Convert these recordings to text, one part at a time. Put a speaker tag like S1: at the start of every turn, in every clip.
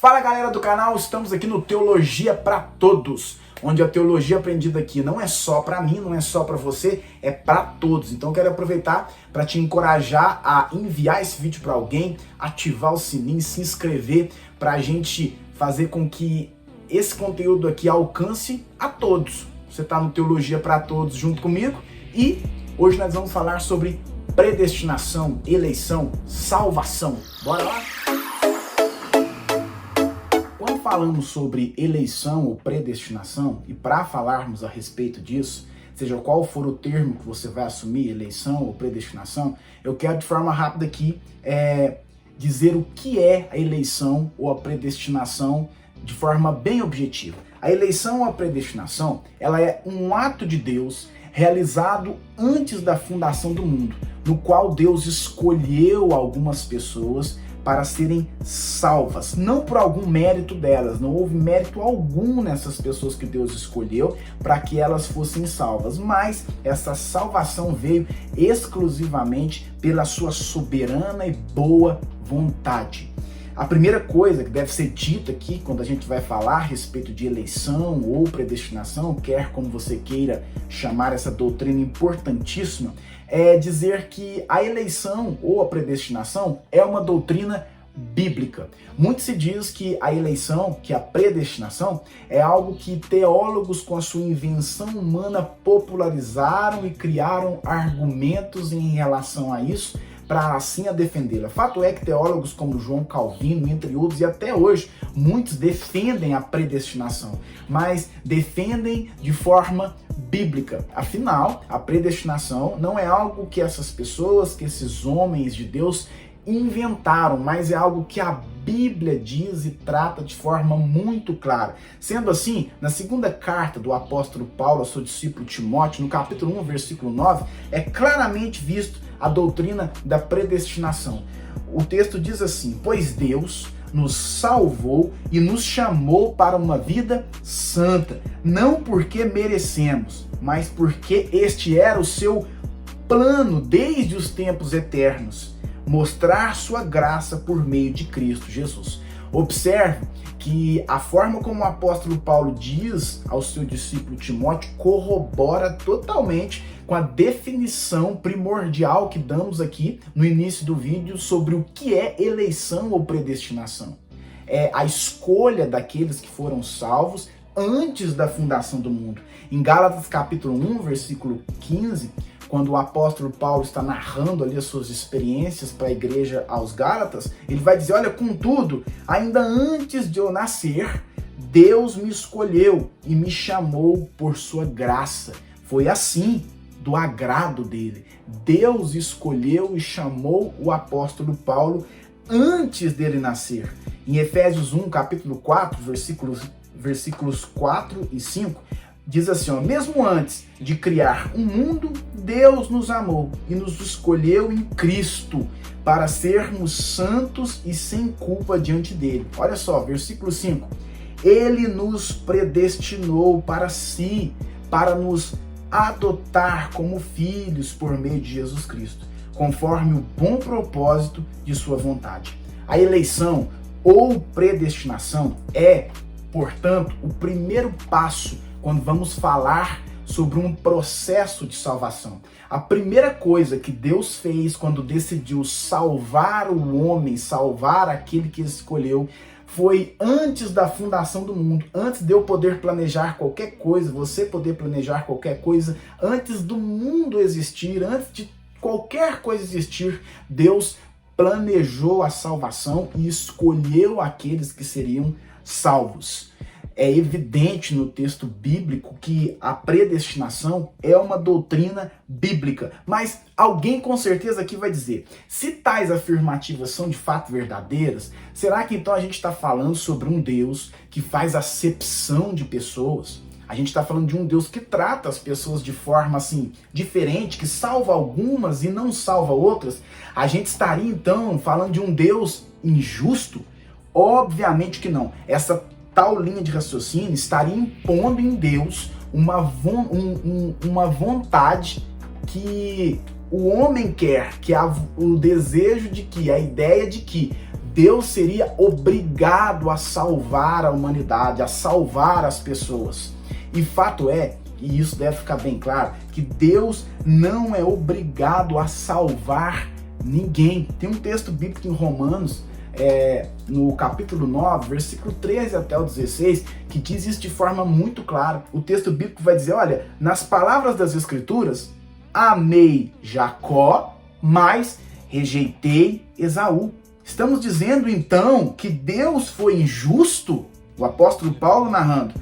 S1: Fala galera do canal, estamos aqui no Teologia para Todos, onde a teologia aprendida aqui não é só para mim, não é só para você, é para todos. Então quero aproveitar para te encorajar a enviar esse vídeo para alguém, ativar o sininho, se inscrever, para a gente fazer com que esse conteúdo aqui alcance a todos. Você está no Teologia para Todos junto comigo e hoje nós vamos falar sobre predestinação, eleição, salvação. Bora lá? Quando falamos sobre eleição ou predestinação, e para falarmos a respeito disso, seja qual for o termo que você vai assumir, eleição ou predestinação, eu quero de forma rápida aqui dizer o que é a eleição ou a predestinação de forma bem objetiva. A eleição ou a predestinação, ela é um ato de Deus realizado antes da fundação do mundo, no qual Deus escolheu algumas pessoas para serem salvas, não por algum mérito delas, não houve mérito algum nessas pessoas que Deus escolheu para que elas fossem salvas, mas essa salvação veio exclusivamente pela sua soberana e boa vontade. A primeira coisa que deve ser dita aqui, quando a gente vai falar a respeito de eleição ou predestinação, quer como você queira chamar essa doutrina importantíssima, é dizer que a eleição ou a predestinação é uma doutrina bíblica. Muito se diz que a eleição, que a predestinação, é algo que teólogos com a sua invenção humana popularizaram e criaram argumentos em relação a isso, para assim a defendê-la. Fato é que teólogos como João Calvino, entre outros, e até hoje, muitos defendem a predestinação, mas defendem de forma bíblica. Afinal, a predestinação não é algo que essas pessoas, que esses homens de Deus inventaram, mas é algo que a Bíblia diz e trata de forma muito clara. Sendo assim, na segunda carta do apóstolo Paulo ao seu discípulo Timóteo, no capítulo 1, versículo 9, é claramente visto a doutrina da predestinação. O texto diz assim: pois Deus nos salvou e nos chamou para uma vida santa, não porque merecemos, mas porque este era o seu plano desde os tempos eternos, mostrar sua graça por meio de Cristo Jesus. Observe que a forma como o apóstolo Paulo diz ao seu discípulo Timóteo corrobora totalmente com a definição primordial que damos aqui no início do vídeo sobre o que é eleição ou predestinação. É a escolha daqueles que foram salvos antes da fundação do mundo. Em Gálatas capítulo 1, versículo 15, quando o apóstolo Paulo está narrando ali as suas experiências para a igreja aos Gálatas, ele vai dizer: olha, contudo, ainda antes de eu nascer, Deus me escolheu e me chamou por sua graça. Foi assim, do agrado dele. Deus escolheu e chamou o apóstolo Paulo antes dele nascer. Em Efésios 1, capítulo 4, versículos 4 e 5, diz assim, ó: mesmo antes de criar o mundo, Deus nos amou e nos escolheu em Cristo para sermos santos e sem culpa diante dele. Olha só, versículo 5. Ele nos predestinou para si, para nos adotar como filhos por meio de Jesus Cristo, conforme o bom propósito de sua vontade. A eleição ou predestinação é, portanto, o primeiro passo quando vamos falar sobre um processo de salvação. A primeira coisa que Deus fez quando decidiu salvar o homem, salvar aquele que escolheu, foi antes da fundação do mundo, antes de eu poder planejar qualquer coisa, você poder planejar qualquer coisa, antes do mundo existir, antes de qualquer coisa existir, Deus planejou a salvação e escolheu aqueles que seriam salvos. É evidente no texto bíblico que a predestinação é uma doutrina bíblica, mas alguém com certeza aqui vai dizer: se tais afirmativas são de fato verdadeiras, será que então a gente está falando sobre um Deus que faz acepção de pessoas? A gente está falando de um Deus que trata as pessoas de forma assim diferente, que salva algumas e não salva outras? A gente estaria então falando de um Deus injusto? Obviamente que não. Essa tal linha de raciocínio estaria impondo em Deus uma vontade que o homem quer, que o desejo de que, a ideia de que Deus seria obrigado a salvar a humanidade, a salvar as pessoas. E fato é, e isso deve ficar bem claro, que Deus não é obrigado a salvar ninguém. Tem um texto bíblico em Romanos, no capítulo 9, versículo 13 até o 16, que diz isso de forma muito clara. O texto bíblico vai dizer, olha, nas palavras das Escrituras, amei Jacó, mas rejeitei Esaú. Estamos dizendo então que Deus foi injusto? O apóstolo Paulo narrando.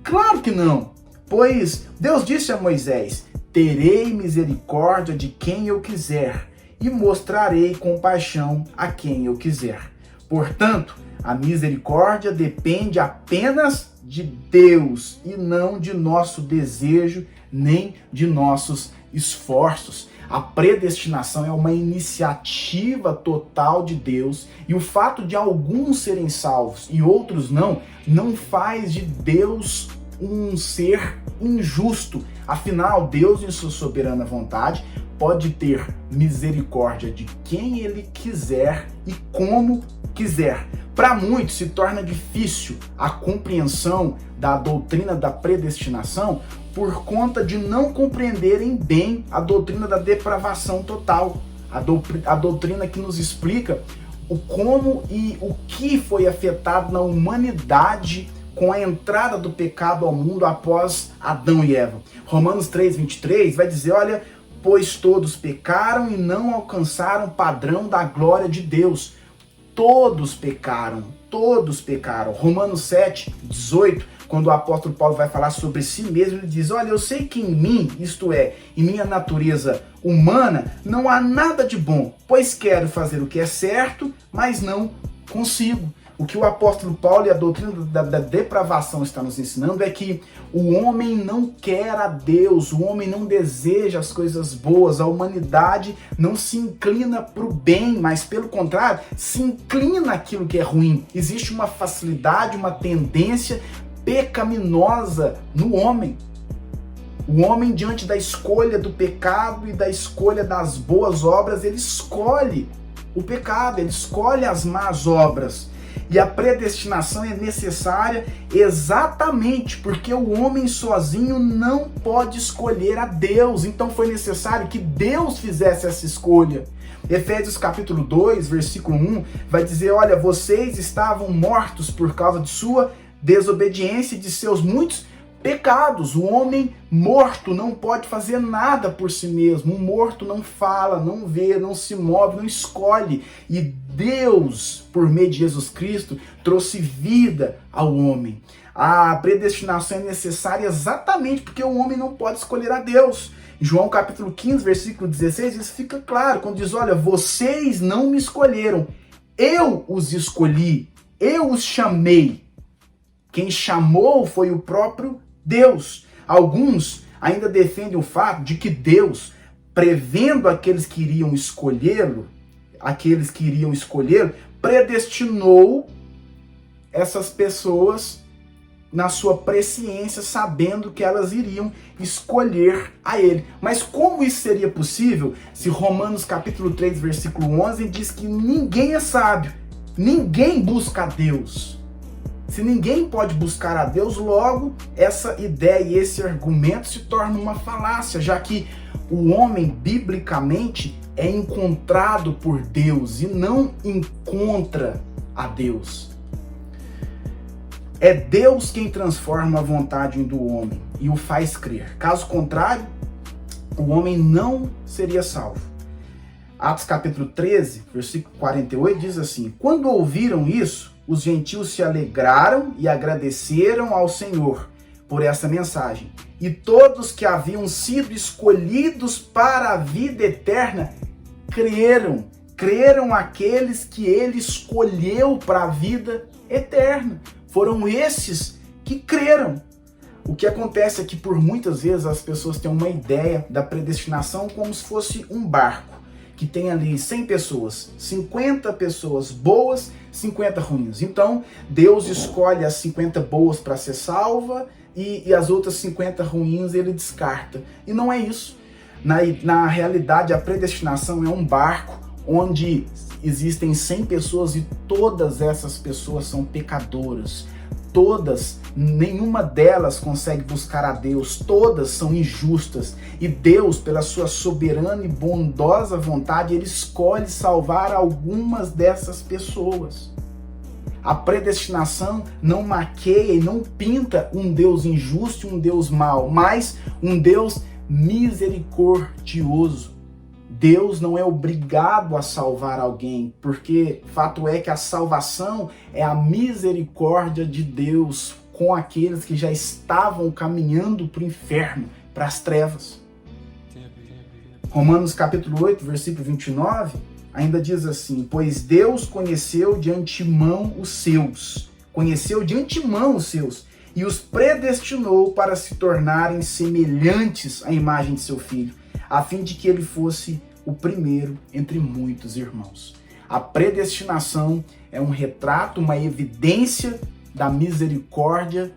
S1: Claro que não, pois Deus disse a Moisés, terei misericórdia de quem eu quiser e mostrarei compaixão a quem eu quiser. Portanto, a misericórdia depende apenas de Deus e não de nosso desejo nem de nossos esforços. A predestinação é uma iniciativa total de Deus e o fato de alguns serem salvos e outros não faz de Deus um ser injusto. Afinal, Deus, em sua soberana vontade, pode ter misericórdia de quem ele quiser e como quiser. Para muitos se torna difícil a compreensão da doutrina da predestinação por conta de não compreenderem bem a doutrina da depravação total, a doutrina que nos explica o como e o que foi afetado na humanidade com a entrada do pecado ao mundo após Adão e Eva. Romanos 3:23 vai dizer, olha, pois todos pecaram e não alcançaram o padrão da glória de Deus. Todos pecaram, todos pecaram. Romanos 7:18, quando o apóstolo Paulo vai falar sobre si mesmo, ele diz, olha, eu sei que em mim, isto é, em minha natureza humana, não há nada de bom, pois quero fazer o que é certo, mas não consigo. O que o apóstolo Paulo e a doutrina da depravação está nos ensinando é que o homem não quer a Deus, o homem não deseja as coisas boas, a humanidade não se inclina para o bem, mas pelo contrário, se inclina àquilo que é ruim. Existe uma facilidade, uma tendência pecaminosa no homem. O homem, diante da escolha do pecado e da escolha das boas obras, ele escolhe o pecado, ele escolhe as más obras. E a predestinação é necessária exatamente porque o homem sozinho não pode escolher a Deus. Então foi necessário que Deus fizesse essa escolha. Efésios capítulo 2, versículo 1, vai dizer, olha, vocês estavam mortos por causa de sua desobediência e de seus muitos pecados. O homem morto não pode fazer nada por si mesmo. O morto não fala, não vê, não se move, não escolhe. E Deus, por meio de Jesus Cristo, trouxe vida ao homem. A predestinação é necessária exatamente porque o homem não pode escolher a Deus. Em João capítulo 15, versículo 16, isso fica claro, quando diz, olha, vocês não me escolheram, eu os escolhi, eu os chamei. Quem chamou foi o próprio Deus. Alguns ainda defendem o fato de que Deus, prevendo aqueles que iriam escolhê-lo, predestinou essas pessoas na sua presciência, sabendo que elas iriam escolher a ele. Mas como isso seria possível se Romanos capítulo 3, versículo 11 diz que ninguém é sábio, ninguém busca a Deus? Se ninguém pode buscar a Deus, logo essa ideia e esse argumento se torna uma falácia, já que o homem, biblicamente, é encontrado por Deus e não encontra a Deus. É Deus quem transforma a vontade do homem e o faz crer. Caso contrário, o homem não seria salvo. Atos capítulo 13, versículo 48 diz assim, quando ouviram isso, os gentios se alegraram e agradeceram ao Senhor por essa mensagem. E todos que haviam sido escolhidos para a vida eterna creram. Creram aqueles que ele escolheu para a vida eterna. Foram esses que creram. O que acontece é que por muitas vezes as pessoas têm uma ideia da predestinação como se fosse um barco que tem ali 100 pessoas, 50 pessoas boas, 50 ruins. Então, Deus escolhe as 50 boas para ser salva e as outras 50 ruins ele descarta. E não é isso. Na realidade, a predestinação é um barco onde existem 100 pessoas e todas essas pessoas são pecadoras. Todas, nenhuma delas consegue buscar a Deus, todas são injustas. E Deus, pela sua soberana e bondosa vontade, Ele escolhe salvar algumas dessas pessoas. A predestinação não maqueia e não pinta um Deus injusto e um Deus mau, mas um Deus misericordioso. Deus não é obrigado a salvar alguém, porque fato é que a salvação é a misericórdia de Deus com aqueles que já estavam caminhando para o inferno, para as trevas. Romanos capítulo 8, versículo 29, ainda diz assim: pois Deus conheceu de antemão os seus, e os predestinou para se tornarem semelhantes à imagem de seu Filho, a fim de que ele fosse o primeiro entre muitos irmãos. A predestinação é um retrato, uma evidência da misericórdia,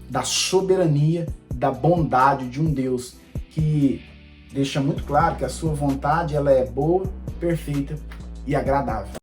S1: da soberania, da bondade de um Deus que deixa muito claro que a sua vontade ela é boa, perfeita e agradável.